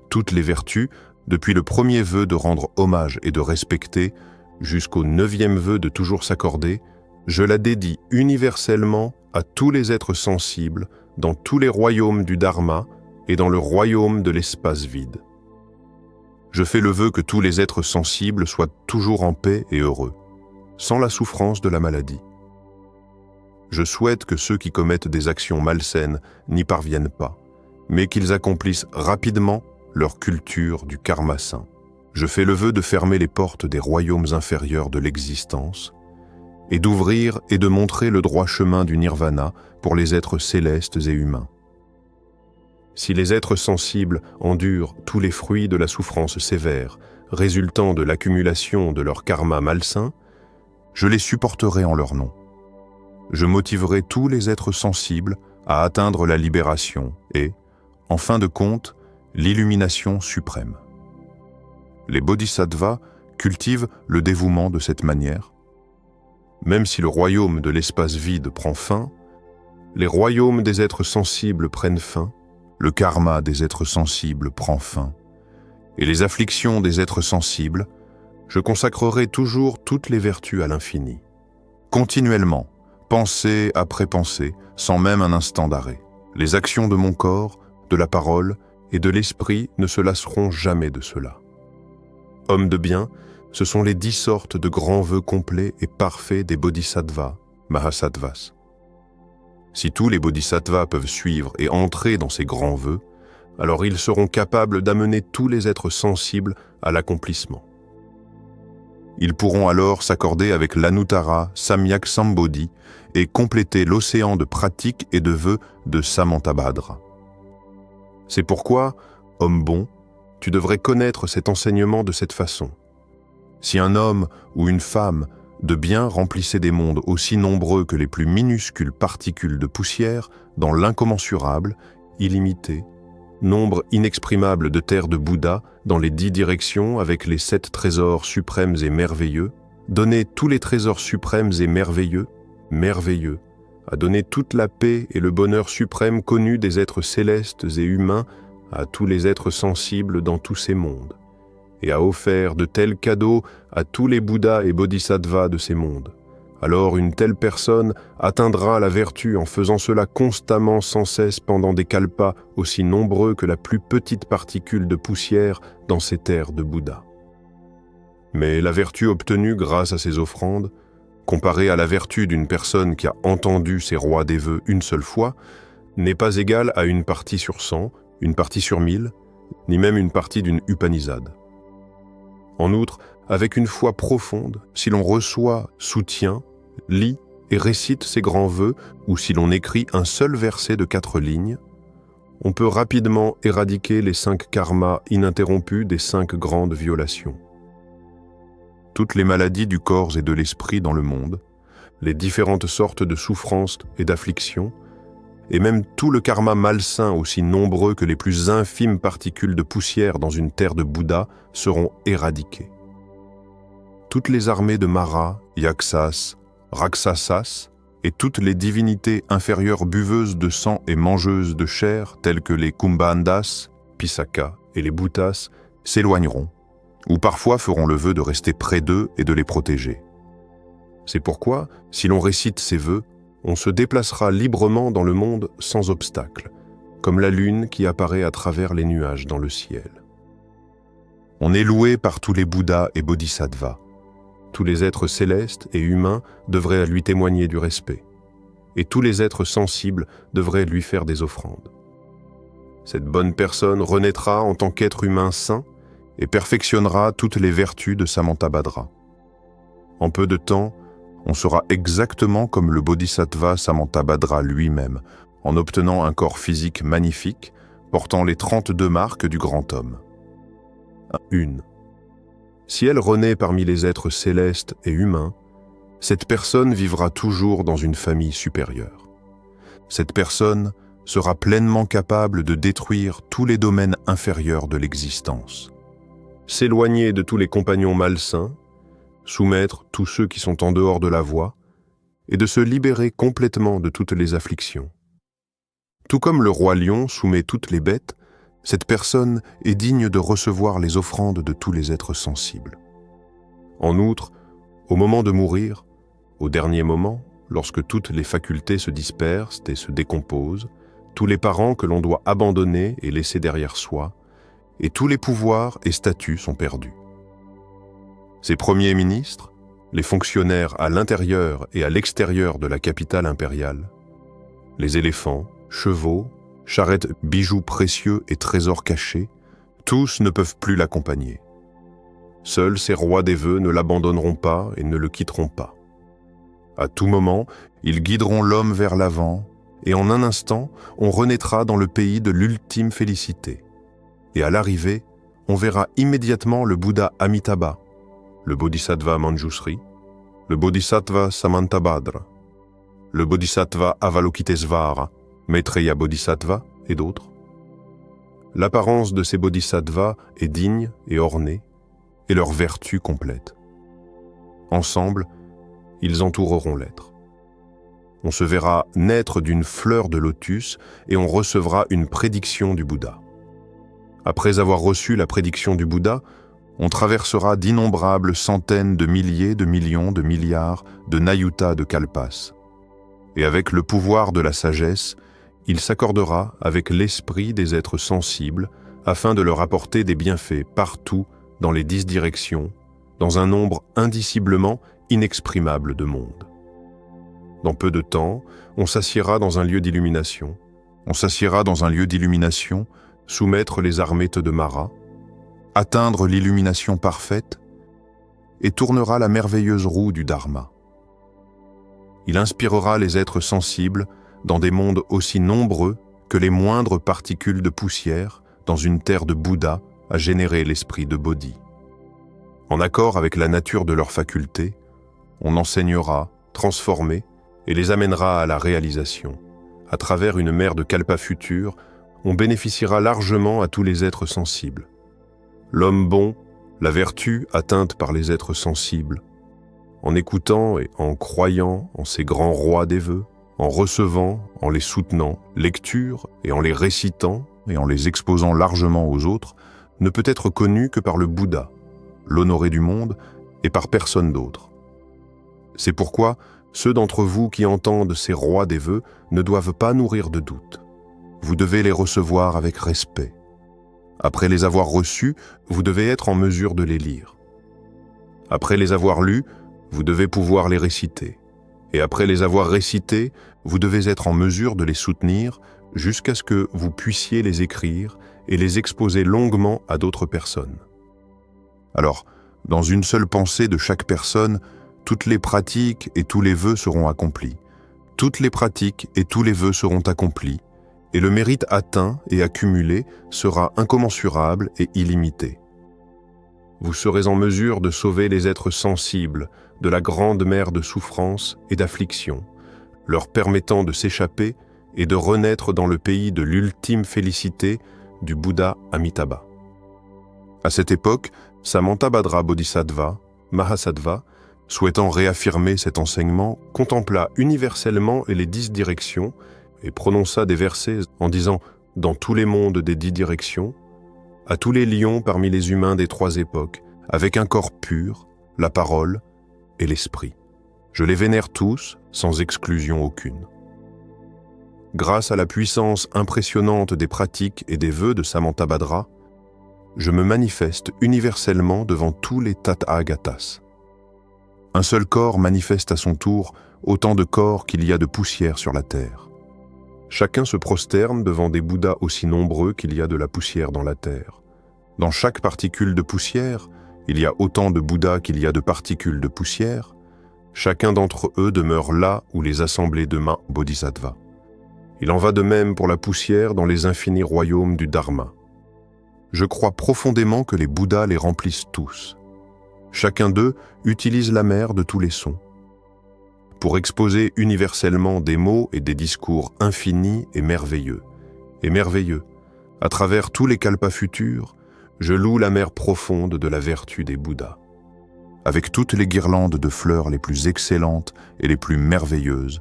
Toutes les vertus, depuis le premier vœu de rendre hommage et de respecter, jusqu'au 9e vœu de toujours s'accorder, je la dédie universellement à tous les êtres sensibles, dans tous les royaumes du Dharma et dans le royaume de l'espace vide. Je fais le vœu que tous les êtres sensibles soient toujours en paix et heureux, sans la souffrance de la maladie. Je souhaite que ceux qui commettent des actions malsaines n'y parviennent pas, mais qu'ils accomplissent rapidement leur culture du karma sain. Je fais le vœu de fermer les portes des royaumes inférieurs de l'existence et d'ouvrir et de montrer le droit chemin du nirvana pour les êtres célestes et humains. Si les êtres sensibles endurent tous les fruits de la souffrance sévère, résultant de l'accumulation de leur karma malsain, je les supporterai en leur nom. Je motiverai tous les êtres sensibles à atteindre la libération et, en fin de compte, l'illumination suprême. Les bodhisattvas cultivent le dévouement de cette manière. Même si le royaume de l'espace vide prend fin, les royaumes des êtres sensibles prennent fin, le karma des êtres sensibles prend fin, et les afflictions des êtres sensibles, je consacrerai toujours toutes les vertus à l'infini. Continuellement, pensée après pensée, sans même un instant d'arrêt. Les actions de mon corps, de la parole et de l'esprit ne se lasseront jamais de cela. Hommes de bien, ce sont les 10 sortes de grands vœux complets et parfaits des bodhisattvas, mahasattvas. Si tous les bodhisattvas peuvent suivre et entrer dans ces grands vœux, alors ils seront capables d'amener tous les êtres sensibles à l'accomplissement. Ils pourront alors s'accorder avec l'Anuttara Samyak Sambodhi et compléter l'océan de pratiques et de vœux de Samantabhadra. C'est pourquoi, homme bon, tu devrais connaître cet enseignement de cette façon. Si un homme ou une femme de bien remplissait des mondes aussi nombreux que les plus minuscules particules de poussière dans l'incommensurable, illimité, nombre inexprimable de terres de Bouddha dans les 10 directions avec les 7 trésors suprêmes et merveilleux, donner tous les trésors suprêmes et merveilleux, à donner toute la paix et le bonheur suprême connus des êtres célestes et humains à tous les êtres sensibles dans tous ces mondes, et a offert de tels cadeaux à tous les Bouddhas et Bodhisattvas de ces mondes. Alors une telle personne atteindra la vertu en faisant cela constamment sans cesse pendant des kalpas aussi nombreux que la plus petite particule de poussière dans ces terres de Bouddha. Mais la vertu obtenue grâce à ces offrandes, comparée à la vertu d'une personne qui a entendu ces rois des vœux une seule fois, n'est pas égale à une partie sur 100, une partie sur 1000, ni même une partie d'une Upanishad. En outre, avec une foi profonde, si l'on reçoit, soutient, lit et récite ces grands vœux, ou si l'on écrit un seul verset de 4 lignes, on peut rapidement éradiquer les 5 karmas ininterrompus des 5 grandes violations. Toutes les maladies du corps et de l'esprit dans le monde, les différentes sortes de souffrances et d'afflictions, et même tout le karma malsain aussi nombreux que les plus infimes particules de poussière dans une terre de Bouddha seront éradiquées. Toutes les armées de Mara, Yakshas, Rakshasas et toutes les divinités inférieures buveuses de sang et mangeuses de chair telles que les Kumbhandas, Pisaka et les Bhutas s'éloigneront, ou parfois feront le vœu de rester près d'eux et de les protéger. C'est pourquoi, si l'on récite ces vœux, on se déplacera librement dans le monde sans obstacle, comme la lune qui apparaît à travers les nuages dans le ciel. On est loué par tous les Bouddhas et Bodhisattvas. Tous les êtres célestes et humains devraient lui témoigner du respect, et tous les êtres sensibles devraient lui faire des offrandes. Cette bonne personne renaîtra en tant qu'être humain saint et perfectionnera toutes les vertus de Samantabhadra. En peu de temps, on sera exactement comme le Bodhisattva Samantabhadra lui-même, en obtenant un corps physique magnifique, portant les 32 marques du grand homme. 1. Si elle renaît parmi les êtres célestes et humains, cette personne vivra toujours dans une famille supérieure. Cette personne sera pleinement capable de détruire tous les domaines inférieurs de l'existence, s'éloigner de tous les compagnons malsains, soumettre tous ceux qui sont en dehors de la voie, et de se libérer complètement de toutes les afflictions. Tout comme le roi lion soumet toutes les bêtes, cette personne est digne de recevoir les offrandes de tous les êtres sensibles. En outre, au moment de mourir, au dernier moment, lorsque toutes les facultés se dispersent et se décomposent, tous les parents que l'on doit abandonner et laisser derrière soi, et tous les pouvoirs et statuts sont perdus. Ces premiers ministres, les fonctionnaires à l'intérieur et à l'extérieur de la capitale impériale, les éléphants, chevaux, charrettes, bijoux précieux et trésors cachés, tous ne peuvent plus l'accompagner. Seuls ces rois des vœux ne l'abandonneront pas et ne le quitteront pas. À tout moment, ils guideront l'homme vers l'avant et en un instant, on renaîtra dans le pays de l'ultime félicité. Et à l'arrivée, on verra immédiatement le Bouddha Amitabha, le Bodhisattva Manjushri, le Bodhisattva Samantabhadra, le Bodhisattva Avalokitesvara, Maitreya Bodhisattva et d'autres. L'apparence de ces bodhisattvas est digne et ornée, et leur vertu complète. Ensemble, ils entoureront l'être. On se verra naître d'une fleur de lotus et on recevra une prédiction du Bouddha. Après avoir reçu la prédiction du Bouddha, on traversera d'innombrables centaines de milliers, de millions, de milliards de nayutas de kalpas. Et avec le pouvoir de la sagesse, il s'accordera avec l'esprit des êtres sensibles afin de leur apporter des bienfaits partout dans les 10 directions, dans un nombre indiciblement inexprimable de mondes. Dans peu de temps, on s'assiera dans un lieu d'illumination. On s'assiera dans un lieu d'illumination, soumettre les armêtes de Mara, atteindre l'illumination parfaite et tournera la merveilleuse roue du Dharma. Il inspirera les êtres sensibles dans des mondes aussi nombreux que les moindres particules de poussière dans une terre de Bouddha à générer l'esprit de Bodhi. En accord avec la nature de leurs facultés, on enseignera, transformé, et les amènera à la réalisation. À travers une mer de kalpa futur, on bénéficiera largement à tous les êtres sensibles. L'homme bon, la vertu atteinte par les êtres sensibles, en écoutant et en croyant en ces grands rois des vœux, en recevant, en les soutenant, lecture et en les récitant et en les exposant largement aux autres, ne peut être connu que par le Bouddha, l'honoré du monde, et par personne d'autre. C'est pourquoi ceux d'entre vous qui entendent ces rois des vœux ne doivent pas nourrir de doute. Vous devez les recevoir avec respect. Après les avoir reçus, vous devez être en mesure de les lire. Après les avoir lus, vous devez pouvoir les réciter. Et après les avoir récités, vous devez être en mesure de les soutenir jusqu'à ce que vous puissiez les écrire et les exposer longuement à d'autres personnes. Alors, dans une seule pensée de chaque personne, toutes les pratiques et tous les vœux seront accomplis. Toutes les pratiques et tous les vœux seront accomplis, et le mérite atteint et accumulé sera incommensurable et illimité. Vous serez en mesure de sauver les êtres sensibles de la grande mer de souffrance et d'affliction, leur permettant de s'échapper et de renaître dans le pays de l'ultime félicité du Bouddha Amitabha. À cette époque, Samantabhadra Bodhisattva, Mahasattva, souhaitant réaffirmer cet enseignement, contempla universellement les 10 directions et prononça des versets en disant « Dans tous les mondes des 10 directions, à tous les lions parmi les humains des 3 époques, avec un corps pur, la parole et l'esprit. Je les vénère tous, sans exclusion aucune. » Grâce à la puissance impressionnante des pratiques et des vœux de Samantabhadra, je me manifeste universellement devant tous les Tathagatas. Un seul corps manifeste à son tour autant de corps qu'il y a de poussière sur la terre. Chacun se prosterne devant des Bouddhas aussi nombreux qu'il y a de la poussière dans la terre. Dans chaque particule de poussière, il y a autant de Bouddhas qu'il y a de particules de poussière. Chacun d'entre eux demeure là où les assemblées de mains Bodhisattva. Il en va de même pour la poussière dans les infinis royaumes du Dharma. Je crois profondément que les Bouddhas les remplissent tous. Chacun d'eux utilise la mer de tous les sons. Pour exposer universellement des mots et des discours infinis et merveilleux. À travers tous les kalpas futurs, je loue la mer profonde de la vertu des Bouddhas. Avec toutes les guirlandes de fleurs les plus excellentes et les plus merveilleuses,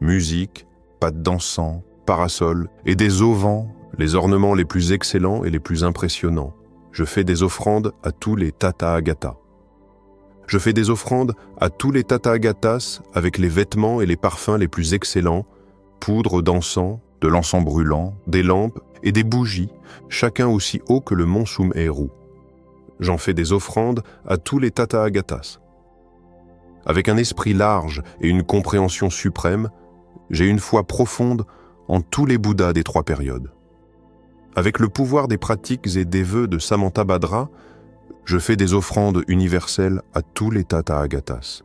musique, pattes d'encens, parasols et des auvents, les ornements les plus excellents et les plus impressionnants, je fais des offrandes à tous les Tathagatas. Je fais des offrandes à tous les Tathagatas avec les vêtements et les parfums les plus excellents, poudre d'encens, de l'encens brûlant, des lampes et des bougies, chacun aussi haut que le mont Summeru. J'en fais des offrandes à tous les Tathagatas. Avec un esprit large et une compréhension suprême, j'ai une foi profonde en tous les Bouddhas des 3 périodes. Avec le pouvoir des pratiques et des vœux de Samantabhadra, je fais des offrandes universelles à tous les Tathagatas.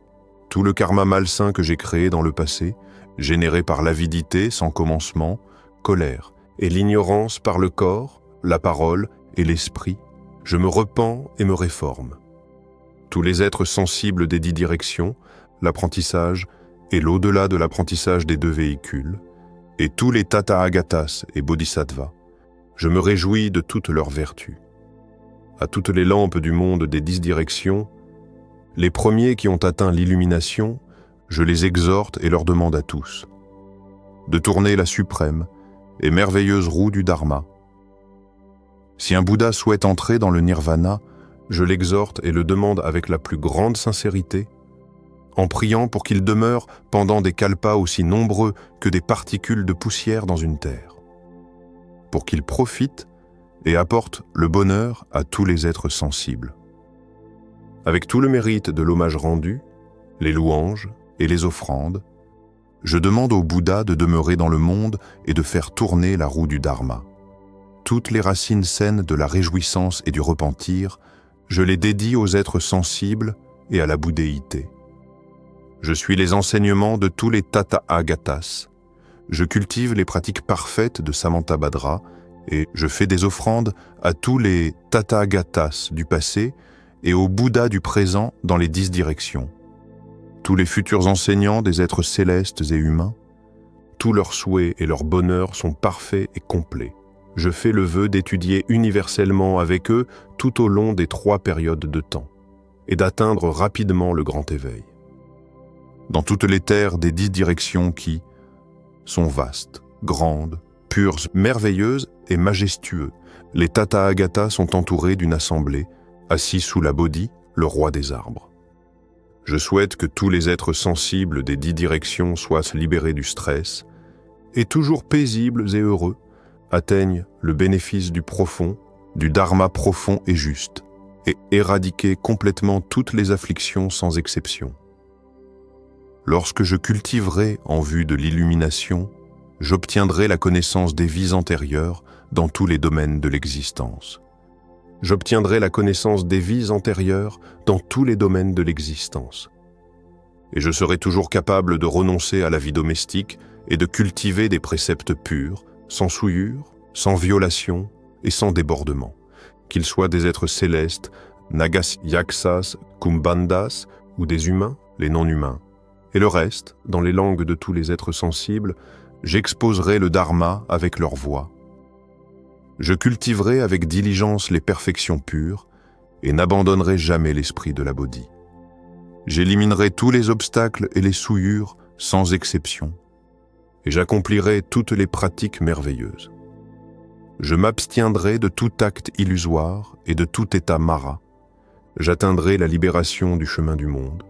Tout le karma malsain que j'ai créé dans le passé, générée par l'avidité sans commencement, colère, et l'ignorance par le corps, la parole et l'esprit, je me repens et me réforme. Tous les êtres sensibles des 10 directions, l'apprentissage et l'au-delà de l'apprentissage des 2 véhicules, et tous les Tathagatas et Bodhisattvas, je me réjouis de toutes leurs vertus. À toutes les lampes du monde des 10 directions, les premiers qui ont atteint l'illumination, je les exhorte et leur demande à tous de tourner la suprême et merveilleuse roue du Dharma. Si un Bouddha souhaite entrer dans le nirvana, je l'exhorte et le demande avec la plus grande sincérité, en priant pour qu'il demeure pendant des kalpas aussi nombreux que des particules de poussière dans une terre, pour qu'il profite et apporte le bonheur à tous les êtres sensibles. Avec tout le mérite de l'hommage rendu, les louanges et les offrandes, je demande au Bouddha de demeurer dans le monde et de faire tourner la roue du Dharma. Toutes les racines saines de la réjouissance et du repentir, je les dédie aux êtres sensibles et à la bouddhéité. Je suis les enseignements de tous les Tathagatas. Je cultive les pratiques parfaites de Samantabhadra et je fais des offrandes à tous les Tathagatas du passé et au Bouddha du présent dans les 10 directions. Tous les futurs enseignants des êtres célestes et humains, tous leurs souhaits et leurs bonheurs sont parfaits et complets. Je fais le vœu d'étudier universellement avec eux tout au long des 3 périodes de temps et d'atteindre rapidement le grand éveil. Dans toutes les terres des 10 directions qui sont vastes, grandes, pures, merveilleuses et majestueux, les Tathagatas sont entourés d'une assemblée, assis sous la Bodhi, le roi des arbres. Je souhaite que tous les êtres sensibles des 10 directions soient libérés du stress et toujours paisibles et heureux, atteignent le bénéfice du profond, du dharma profond et juste, et éradiquer complètement toutes les afflictions sans exception. Lorsque je cultiverai en vue de l'illumination, j'obtiendrai la connaissance des vies antérieures dans tous les domaines de l'existence. J'obtiendrai la connaissance des vies antérieures dans tous les domaines de l'existence. Et je serai toujours capable de renoncer à la vie domestique et de cultiver des préceptes purs, sans souillure, sans violation et sans débordement, qu'ils soient des êtres célestes, nagas, yaksas, kumbhandas, ou des humains, les non-humains. Et le reste, dans les langues de tous les êtres sensibles, j'exposerai le dharma avec leur voix. Je cultiverai avec diligence les perfections pures et n'abandonnerai jamais l'esprit de la Bodhi. J'éliminerai tous les obstacles et les souillures sans exception et j'accomplirai toutes les pratiques merveilleuses. Je m'abstiendrai de tout acte illusoire et de tout état mara. J'atteindrai la libération du chemin du monde.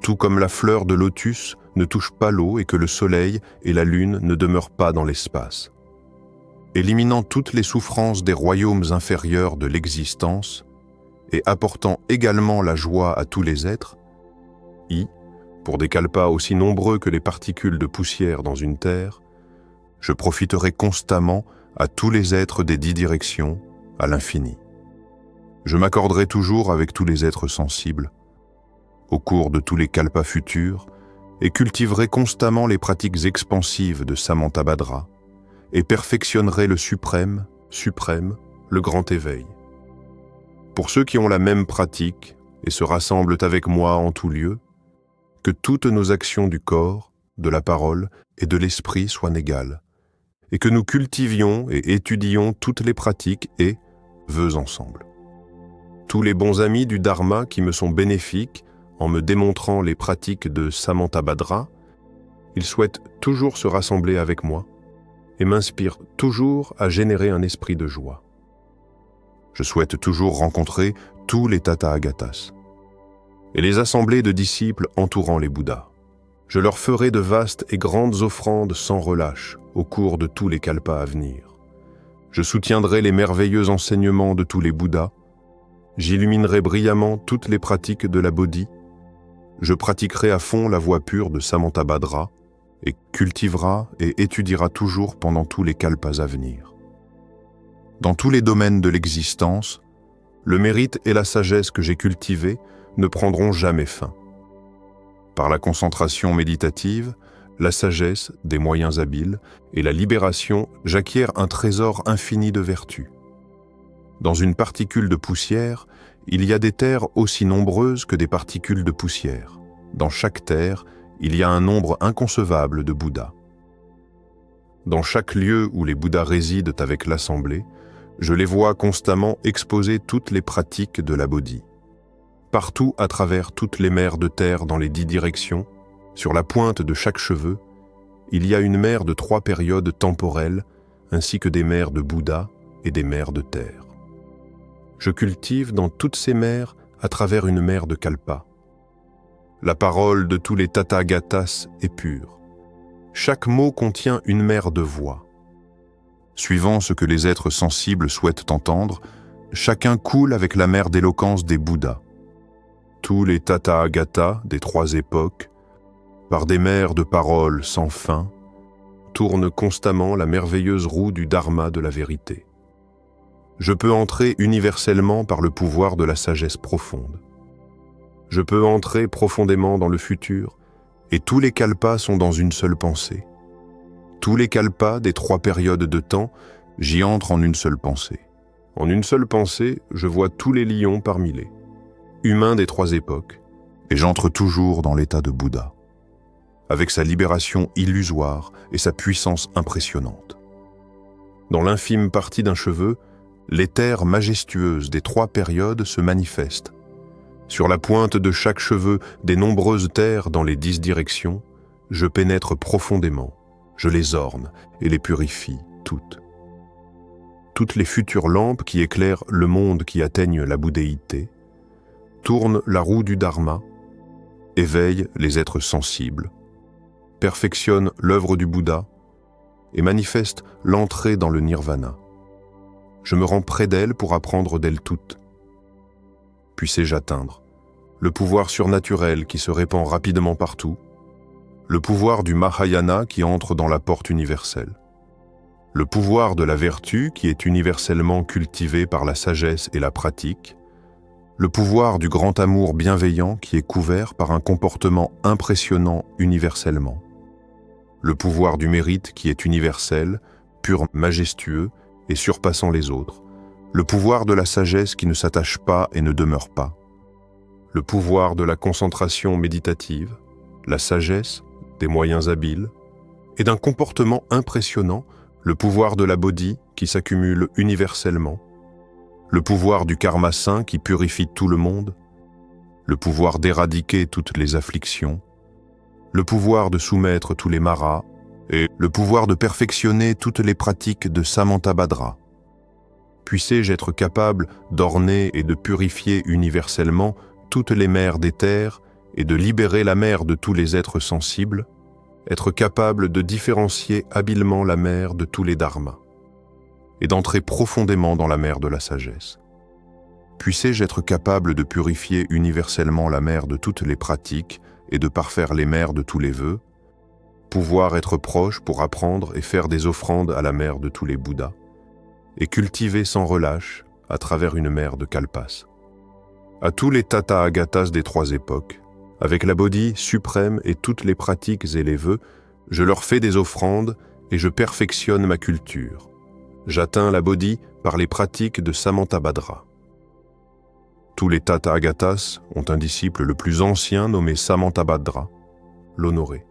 Tout comme la fleur de lotus ne touche pas l'eau et que le soleil et la lune ne demeurent pas dans l'espace. Éliminant toutes les souffrances des royaumes inférieurs de l'existence et apportant également la joie à tous les êtres, pour des kalpas aussi nombreux que les particules de poussière dans une terre, je profiterai constamment à tous les êtres des 10 directions, à l'infini. Je m'accorderai toujours avec tous les êtres sensibles, au cours de tous les kalpas futurs, et cultiverai constamment les pratiques expansives de Samantabhadra, et perfectionnerai le suprême, le grand éveil. Pour ceux qui ont la même pratique et se rassemblent avec moi en tout lieu, que toutes nos actions du corps, de la parole et de l'esprit soient égales, et que nous cultivions et étudions toutes les pratiques et vœux ensemble. Tous les bons amis du Dharma qui me sont bénéfiques en me démontrant les pratiques de Samantabhadra, ils souhaitent toujours se rassembler avec moi et m'inspirent toujours à générer un esprit de joie. Je souhaite toujours rencontrer tous les Tathagatas et les assemblées de disciples entourant les Bouddhas. Je leur ferai de vastes et grandes offrandes sans relâche au cours de tous les kalpas à venir. Je soutiendrai les merveilleux enseignements de tous les Bouddhas. J'illuminerai brillamment toutes les pratiques de la Bodhi. Je pratiquerai à fond la voie pure de Samantabhadra et cultivera et étudiera toujours pendant tous les kalpas à venir. Dans tous les domaines de l'existence, le mérite et la sagesse que j'ai cultivés ne prendront jamais fin. Par la concentration méditative, la sagesse, des moyens habiles, et la libération, j'acquiers un trésor infini de vertus. Dans une particule de poussière, il y a des terres aussi nombreuses que des particules de poussière. Dans chaque terre, il y a un nombre inconcevable de Bouddhas. Dans chaque lieu où les Bouddhas résident avec l'Assemblée, je les vois constamment exposer toutes les pratiques de la Bodhi. Partout à travers toutes les mers de terre dans les 10 directions, sur la pointe de chaque cheveu, il y a une mer de 3 périodes temporelles, ainsi que des mers de Bouddha et des mers de terre. Je cultive dans toutes ces mers à travers une mer de Kalpa. La parole de tous les Tathagatas est pure. Chaque mot contient une mer de voix. Suivant ce que les êtres sensibles souhaitent entendre, chacun coule avec la mer d'éloquence des Bouddhas. Tous les Tathagatas des 3 époques, par des mers de paroles sans fin, tournent constamment la merveilleuse roue du Dharma de la vérité. Je peux entrer universellement par le pouvoir de la sagesse profonde. Je peux entrer profondément dans le futur, et tous les kalpas sont dans une seule pensée. Tous les kalpas des 3 périodes de temps, j'y entre en une seule pensée. En une seule pensée, je vois tous les lions par milliers, humains des 3 époques, et j'entre toujours dans l'état de Bouddha, avec sa libération illusoire et sa puissance impressionnante. Dans l'infime partie d'un cheveu, les terres majestueuses des 3 périodes se manifestent. Sur la pointe de chaque cheveu des nombreuses terres dans les 10 directions, je pénètre profondément, je les orne et les purifie toutes. Toutes les futures lampes qui éclairent le monde qui atteignent la bouddhéité tournent la roue du Dharma, éveillent les êtres sensibles, perfectionnent l'œuvre du Bouddha et manifestent l'entrée dans le nirvana. Je me rends près d'elles pour apprendre d'elles toutes. Puissé-je atteindre le pouvoir surnaturel qui se répand rapidement partout, le pouvoir du Mahayana qui entre dans la porte universelle, le pouvoir de la vertu qui est universellement cultivé par la sagesse et la pratique, le pouvoir du grand amour bienveillant qui est couvert par un comportement impressionnant universellement, le pouvoir du mérite qui est universel, pur, majestueux et surpassant les autres, le pouvoir de la sagesse qui ne s'attache pas et ne demeure pas, le pouvoir de la concentration méditative, la sagesse, des moyens habiles, et d'un comportement impressionnant, le pouvoir de la Bodhi qui s'accumule universellement, le pouvoir du karma sain qui purifie tout le monde, le pouvoir d'éradiquer toutes les afflictions, le pouvoir de soumettre tous les maras, et le pouvoir de perfectionner toutes les pratiques de Samantabhadra. Puissé-je être capable d'orner et de purifier universellement toutes les mers des terres et de libérer la mer de tous les êtres sensibles, être capable de différencier habilement la mer de tous les dharmas, et d'entrer profondément dans la mer de la sagesse. Puissé-je être capable de purifier universellement la mer de toutes les pratiques et de parfaire les mers de tous les vœux, pouvoir être proche pour apprendre et faire des offrandes à la mer de tous les Bouddhas, et cultiver sans relâche à travers une mer de kalpas. À tous les Tathagatas des 3 époques, avec la Bodhi suprême et toutes les pratiques et les vœux, je leur fais des offrandes et je perfectionne ma culture. J'atteins la Bodhi par les pratiques de Samantabhadra. Tous les Tathagatas ont un disciple le plus ancien nommé Samantabhadra, l'honoré.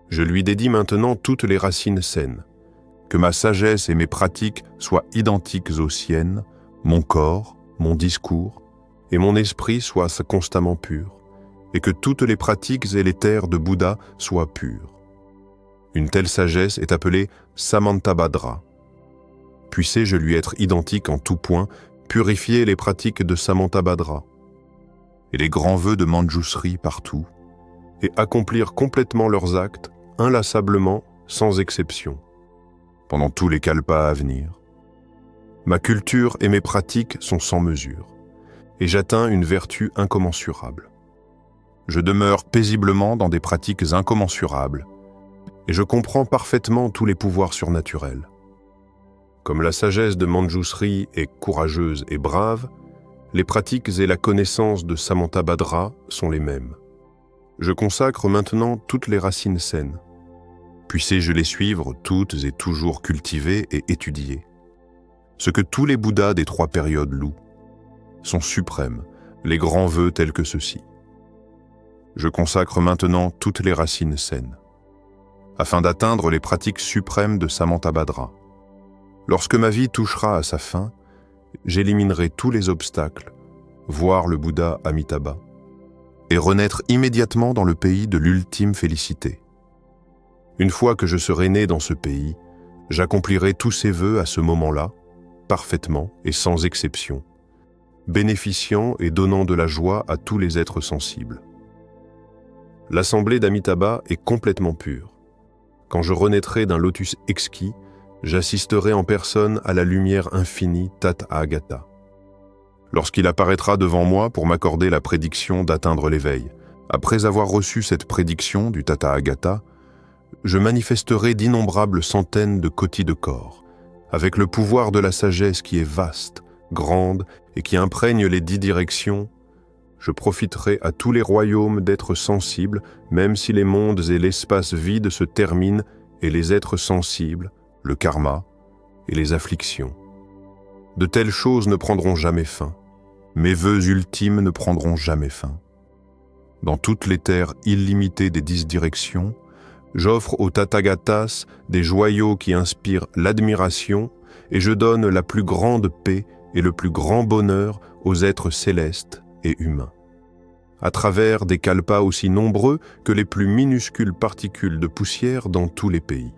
Je lui dédie maintenant toutes les racines saines, que ma sagesse et mes pratiques soient identiques aux siennes, mon corps, mon discours et mon esprit soient constamment purs, et que toutes les pratiques et les terres de Bouddha soient pures. Une telle sagesse est appelée Samantabhadra. Puissé-je lui être identique en tout point, purifier les pratiques de Samantabhadra et les grands vœux de Manjushri partout, et accomplir complètement leurs actes, inlassablement, sans exception, pendant tous les kalpas à venir. Ma culture et mes pratiques sont sans mesure, et j'atteins une vertu incommensurable. Je demeure paisiblement dans des pratiques incommensurables, et je comprends parfaitement tous les pouvoirs surnaturels. Comme la sagesse de Manjushri est courageuse et brave, les pratiques et la connaissance de Samantabhadra sont les mêmes. Je consacre maintenant toutes les racines saines. Puissé-je les suivre toutes et toujours cultivées et étudiées. Ce que tous les Bouddhas des 3 périodes louent sont suprêmes, les grands vœux tels que ceux-ci. Je consacre maintenant toutes les racines saines, afin d'atteindre les pratiques suprêmes de Samantabhadra. Lorsque ma vie touchera à sa fin, j'éliminerai tous les obstacles, voir le Bouddha Amitabha, et renaître immédiatement dans le pays de l'ultime félicité. Une fois que je serai né dans ce pays, j'accomplirai tous ces vœux à ce moment-là, parfaitement et sans exception, bénéficiant et donnant de la joie à tous les êtres sensibles. L'assemblée d'Amitabha est complètement pure. Quand je renaîtrai d'un lotus exquis, j'assisterai en personne à la lumière infinie Tathagata. Lorsqu'il apparaîtra devant moi pour m'accorder la prédiction d'atteindre l'éveil, après avoir reçu cette prédiction du Tathagata, je manifesterai d'innombrables centaines de kotis de corps, avec le pouvoir de la sagesse qui est vaste, grande et qui imprègne les 10 directions. Je profiterai à tous les royaumes d'êtres sensibles, même si les mondes et l'espace vide se terminent et les êtres sensibles, le karma et les afflictions. De telles choses ne prendront jamais fin. Mes vœux ultimes ne prendront jamais fin. Dans toutes les terres illimitées des 10 directions, j'offre aux Tathagatas des joyaux qui inspirent l'admiration et je donne la plus grande paix et le plus grand bonheur aux êtres célestes et humains. À travers des kalpas aussi nombreux que les plus minuscules particules de poussière dans tous les pays.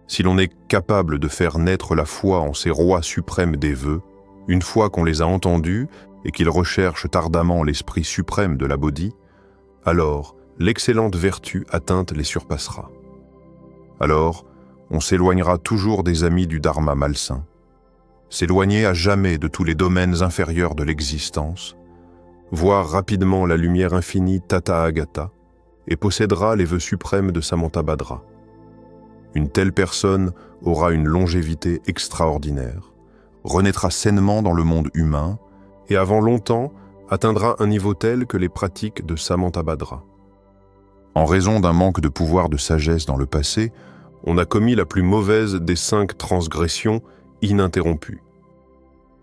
Si l'on est capable de faire naître la foi en ces rois suprêmes des vœux, une fois qu'on les a entendus et qu'ils recherchent ardemment l'esprit suprême de la Bodhi, alors l'excellente vertu atteinte les surpassera. Alors, on s'éloignera toujours des amis du dharma malsain, s'éloigner à jamais de tous les domaines inférieurs de l'existence, voir rapidement la lumière infinie Tathagata et possédera les vœux suprêmes de Samantabhadra. Une telle personne aura une longévité extraordinaire, renaîtra sainement dans le monde humain et avant longtemps atteindra un niveau tel que les pratiques de Samantabhadra. En raison d'un manque de pouvoir de sagesse dans le passé, on a commis la plus mauvaise des 5 transgressions ininterrompues.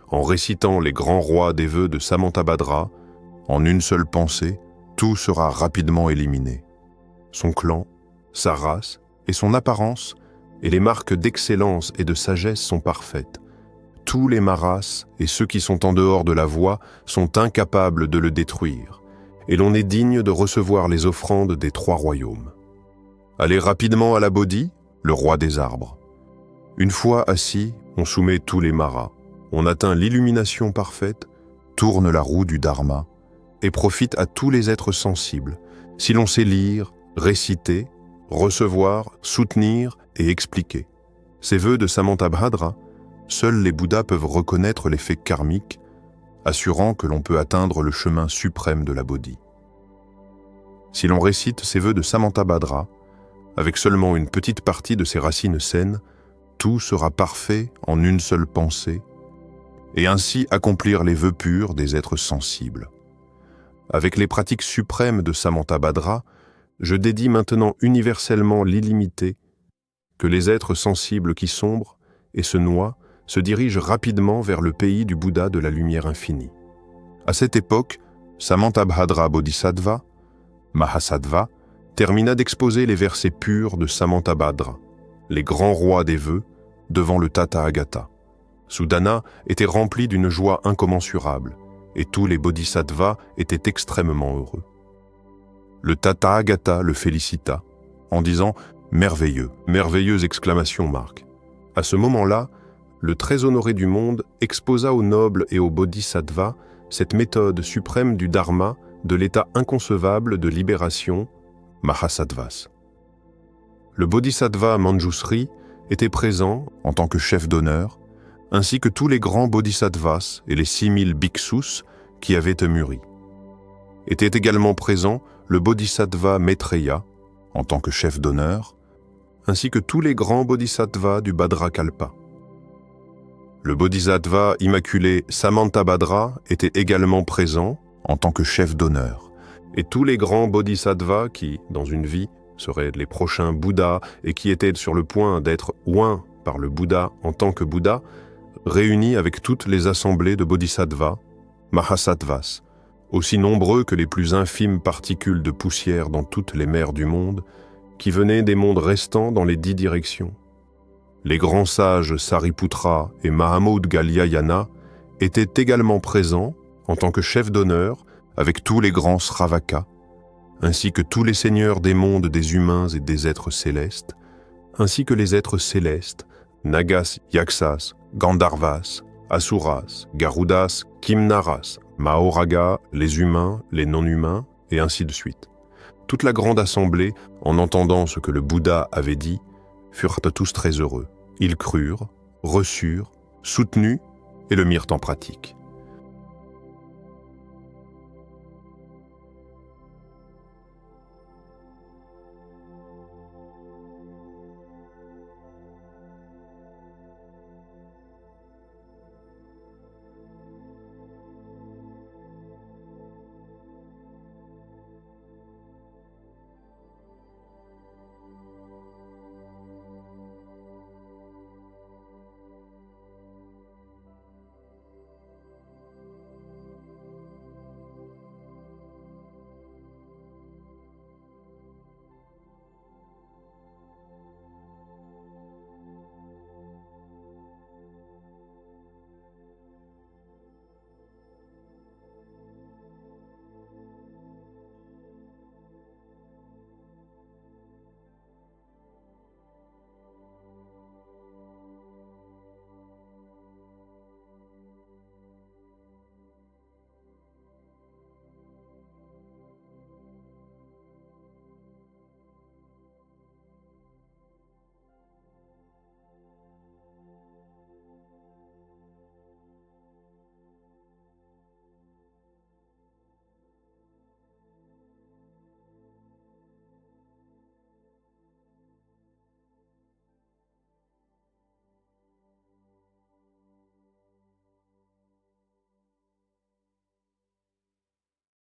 En récitant les grands rois des vœux de Samantabhadra, en une seule pensée, tout sera rapidement éliminé. Son clan, sa race et son apparence et les marques d'excellence et de sagesse sont parfaites. Tous les maras et ceux qui sont en dehors de la voie sont incapables de le détruire, et l'on est digne de recevoir les offrandes des 3 royaumes. Allez rapidement à la Bodhi, le roi des arbres. Une fois assis, on soumet tous les maras, on atteint l'illumination parfaite, tourne la roue du dharma, et profite à tous les êtres sensibles, si l'on sait lire, réciter, recevoir, soutenir et expliquer. Ces vœux de Samantabhadra, seuls les Bouddhas peuvent reconnaître l'effet karmique, assurant que l'on peut atteindre le chemin suprême de la Bodhi. Si l'on récite ces vœux de Samantabhadra, avec seulement une petite partie de ses racines saines, tout sera parfait en une seule pensée, et ainsi accomplir les vœux purs des êtres sensibles. Avec les pratiques suprêmes de Samantabhadra, je dédie maintenant universellement l'illimité, que les êtres sensibles qui sombrent et se noient se dirigent rapidement vers le pays du Bouddha de la lumière infinie. À cette époque, Samantabhadra Bodhisattva, Mahasattva, termina d'exposer les versets purs de Samantabhadra, les grands rois des vœux, devant le Tathagata. Suddhana était rempli d'une joie incommensurable, et tous les bodhisattvas étaient extrêmement heureux. Le Tathagata le félicita, en disant « merveilleux », merveilleuse exclamation marque. À ce moment-là, le très honoré du monde exposa aux nobles et aux bodhisattvas cette méthode suprême du dharma de l'état inconcevable de libération, Mahasattvas. Le bodhisattva Manjusri était présent en tant que chef d'honneur, ainsi que tous les grands bodhisattvas et les 6000 bhiksus qui avaient mûri. Était également présent le bodhisattva Maitreya en tant que chef d'honneur, ainsi que tous les grands bodhisattvas du Bhadrakalpa. Le bodhisattva immaculé Samantabhadra était également présent en tant que chef d'honneur, et tous les grands bodhisattvas qui, dans une vie, seraient les prochains Bouddhas et qui étaient sur le point d'être oints par le Bouddha en tant que Bouddha, réunis avec toutes les assemblées de bodhisattvas, mahasattvas, aussi nombreux que les plus infimes particules de poussière dans toutes les mers du monde, qui venaient des mondes restants dans les 10 directions. Les grands sages Sariputra et Mahamoudgalyayana étaient également présents en tant que chefs d'honneur avec tous les grands Sravakas, ainsi que tous les seigneurs des mondes des humains et des êtres célestes, ainsi que les êtres célestes, Nagas, Yaksas, Gandharvas, Asuras, Garudas, Kimnaras, Mahoraga, les humains, les non-humains, et ainsi de suite. Toute la grande assemblée, en entendant ce que le Bouddha avait dit, furent tous très heureux. Ils crurent, reçurent, soutenus et le mirent en pratique.